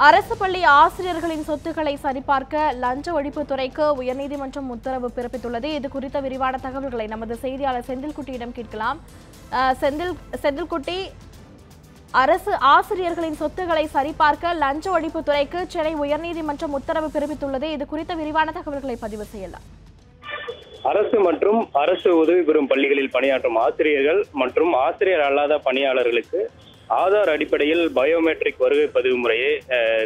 அரசு பள்ளி ஆசிரியர்களின் சொத்துக்களை சரிபார்க்க லஞ்ச ஒழிப்புத்துறைக்கு உயர்நீதிமன்றம் உத்தரவு பிறப்பித்துள்ளது. இது குறித்த விரிவான தகவல்களை நமது செய்தியாளர் செந்தில்குட்டியிடம் கேட்கலாம். செந்தில்குட்டி, அரசு ஆசிரியர்களின் சொத்துக்களை சரிபார்க்க லஞ்ச ஒழிப்புத்துறைக்கு சென்னை உயர்நீதிமன்றம் உத்தரவு பிறப்பித்துள்ளது. இது குறித்த விரிவான தகவல்களை பதிவு செய்யலாம். அரசு மற்றும் அரசு உதவி பெறும் பள்ளிகளில் பணியாற்றும் ஆசிரியர்கள் மற்றும் ஆசிரியர் அல்லாத பணியாளர்களுக்கு ஆதார் அடிப்படையில் பயோமெட்ரிக் வருகை பதிவு முறையை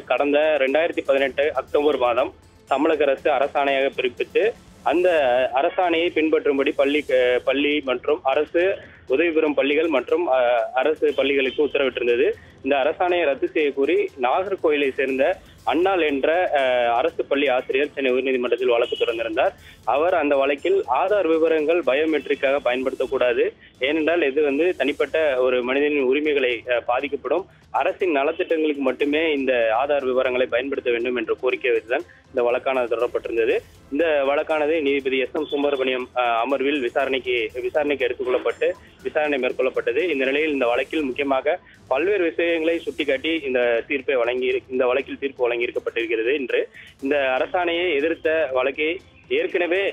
கடந்த 2018 அக்டோபர் மாதம் தமிழக அரசு அரசாணையாக பிறப்பித்து அந்த அரசாணையை பின்பற்றும்படி பள்ளி மற்றும் அரசு உதவி பெறும் பள்ளிகள் மற்றும் அரசு பள்ளிகளுக்கு உத்தரவிட்டிருந்தது. இந்த அரசாணையை ரத்து செய்ய கூறி நாகர்கோயிலை சேர்ந்த அண்ணாள் என்ற அரசு பள்ளி ஆசிரியர் சென்னை உயர்நீதிமன்றத்தில் வழக்கு தொடர்ந்திருந்தார். அவர் அந்த வழக்கில் ஆதார் விவரங்கள் பயோமெட்ரிக்காக பயன்படுத்தக்கூடாது, ஏனென்றால் இது தனிப்பட்ட ஒரு மனிதனின் உரிமைகளை பாதிக்கப்படும், அரசின் நலத்திட்டங்களுக்கு மட்டுமே இந்த ஆதார் விவரங்களை பயன்படுத்த வேண்டும் என்ற கோரிக்கை வைத்துதான் இந்த வழக்கானது தொடரப்பட்டிருந்தது. இந்த வழக்கானது நீதிபதி S.M. சுப்பிரமணியம் அமர்வில் விசாரணைக்கு எடுத்துக்கொள்ளப்பட்டு விசாரணை மேற்கொள்ளப்பட்டது. இந்த நிலையில் இந்த வழக்கில் முக்கியமாக பல்வேறு விஷயங்களை சுட்டிக்காட்டி இந்த வழக்கில் தீர்ப்பு வழங்கியிருக்கப்பட்டிருக்கிறது. இன்று இந்த அரசாணையை எதிர்த்த வழக்கை ஏற்கனவே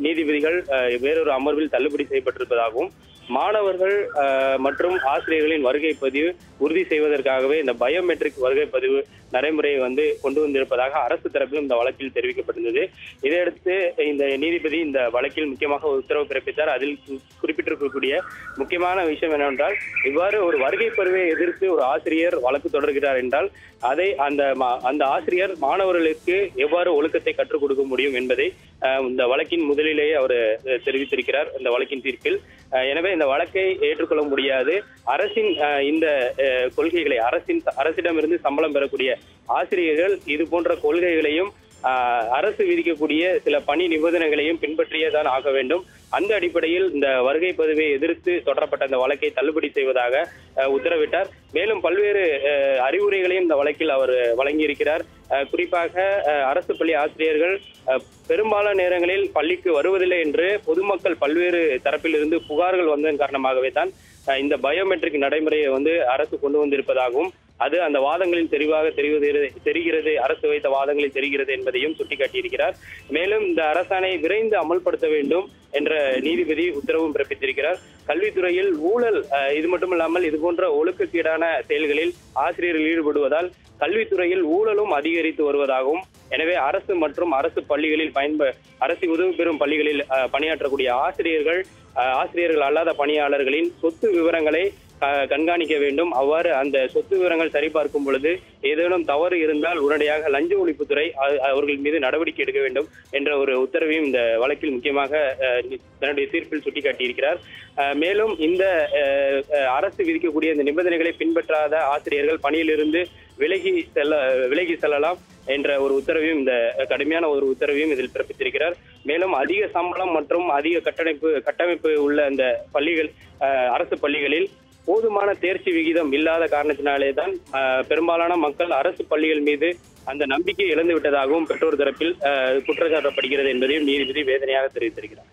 நீதிபதிகள் வேறொரு அமர்வில் தள்ளுபடி செய்யப்பட்டிருப்பதாகவும், மாணவர்கள் மற்றும் ஆசிரியர்களின் வருகை பதிவு உறுதி செய்வதற்காகவே இந்த பயோமெட்ரிக் வருகை பதிவு நடைமுறையை கொண்டு வந்திருப்பதாக அரசு தரப்பிலும் இந்த வழக்கில் தெரிவிக்கப்பட்டிருந்தது. இதையடுத்து இந்த நீதிபதி இந்த வழக்கில் முக்கியமாக உத்தரவு பிறப்பித்தார். அதில் குறிப்பிட்டிருக்கக்கூடிய முக்கியமான விஷயம் என்னவென்றால், இவ்வாறு ஒரு வருகை பதிவை எதிர்த்து ஒரு ஆசிரியர் வழக்கு தொடர்கிறார் என்றால் அதை அந்த ஆசிரியர் மாணவர்களுக்கு எவ்வாறு ஒழுக்கத்தை கற்றுக் கொடுக்க முடியும் என்பதை இந்த வழக்கின் முதலிலேயே அவர் தெரிவித்திருக்கிறார் இந்த வழக்கின் தீர்ப்பில். எனவே இந்த வழக்கை ஏற்றுக்கொள்ள முடியாது. அரசின் இந்த கொள்கைகளை அரசிடமிருந்து சம்பளம் பெறக்கூடிய ஆசிரியர்கள் இது போன்ற கொள்கைகளையும் அரசு விதிக்கக்கூடிய சில பணி நிபந்தனைகளையும் பின்பற்றியதான் ஆக வேண்டும். அந்த அடிப்படையில் இந்த வருகை பதிவை எதிர்த்து தொடரப்பட்ட இந்த வழக்கை தள்ளுபடி செய்வதாக உத்தரவிட்டார். மேலும் பல்வேறு அறிவுரைகளையும் இந்த வழக்கில் அவர் வழங்கியிருக்கிறார். குறிப்பாக அரசு பள்ளி ஆசிரியர்கள் பெரும்பாலான நேரங்களில் பள்ளிக்கு வருவதில்லை என்று பொதுமக்கள் பல்வேறு தரப்பிலிருந்து புகார்கள் வந்ததன் காரணமாகவே தான் இந்த பயோமெட்ரிக் நடைமுறையை அரசு கொண்டு வந்திருப்பதாகவும், அது அந்த வாதங்களில் தெளிவாக தெரிகிறது, அரசு வைத்த வாதங்களில் தெரிகிறது என்பதையும் சுட்டிக்காட்டியிருக்கிறார். மேலும் இந்த அரசாணையை விரைந்து அமல்படுத்த வேண்டும் என்ற நீதிபதி உத்தரவும் பிறப்பித்திருக்கிறார். கல்வித்துறையில் ஊழல் இது மட்டுமில்லாமல் இது போன்ற ஒழுக்கக்கேடான செயல்களில் ஆசிரியர்கள் ஈடுபடுவதால் கல்வித்துறையில் ஊழலும் அதிகரித்து வருவதாகவும், எனவே அரசு மற்றும் அரசு பள்ளிகளில் அரசு உதவி பெறும் பள்ளிகளில் பணியாற்றக்கூடிய ஆசிரியர்கள் அல்லாத பணியாளர்களின் சொத்து விவரங்களை கண்காணிக்க வேண்டும். அவ்வாறு அந்த சொத்து விவரங்கள் சரிபார்க்கும் பொழுது ஏதேனும் தவறு இருந்தால் உடனடியாக லஞ்ச ஒழிப்புத்துறை அவர்கள் மீது நடவடிக்கை எடுக்க வேண்டும் என்ற ஒரு உத்தரவையும் இந்த வழக்கில் முக்கியமாக தன்னுடைய தீர்ப்பில் சுட்டிக்காட்டியிருக்கிறார். மேலும் இந்த அரசு விதிக்கக்கூடிய இந்த நிபந்தனைகளை பின்பற்றாத ஆசிரியர்கள் பணியிலிருந்து விலகி செல்லலாம் என்ற ஒரு உத்தரவையும் இந்த கடுமையான ஒரு உத்தரவையும் இதில் பிறப்பித்திருக்கிறார். மேலும் அதிக சம்பளம் மற்றும் அதிக கட்டமைப்பு உள்ள அந்த பள்ளிகள் அரசு பள்ளிகளில் போதுமான தேர்ச்சி விகிதம் இல்லாத காரணத்தினாலே தான் பெரும்பாலான மக்கள் அரசு பள்ளிகள் மீது அந்த நம்பிக்கை இழந்து விட்டதாகவும் பெற்றோர் தரப்பில் குற்றச்சாட்டப்படுகிறது என்பதையும் நீதிபதி வேதனையாக தெரிவித்திருக்கிறார்.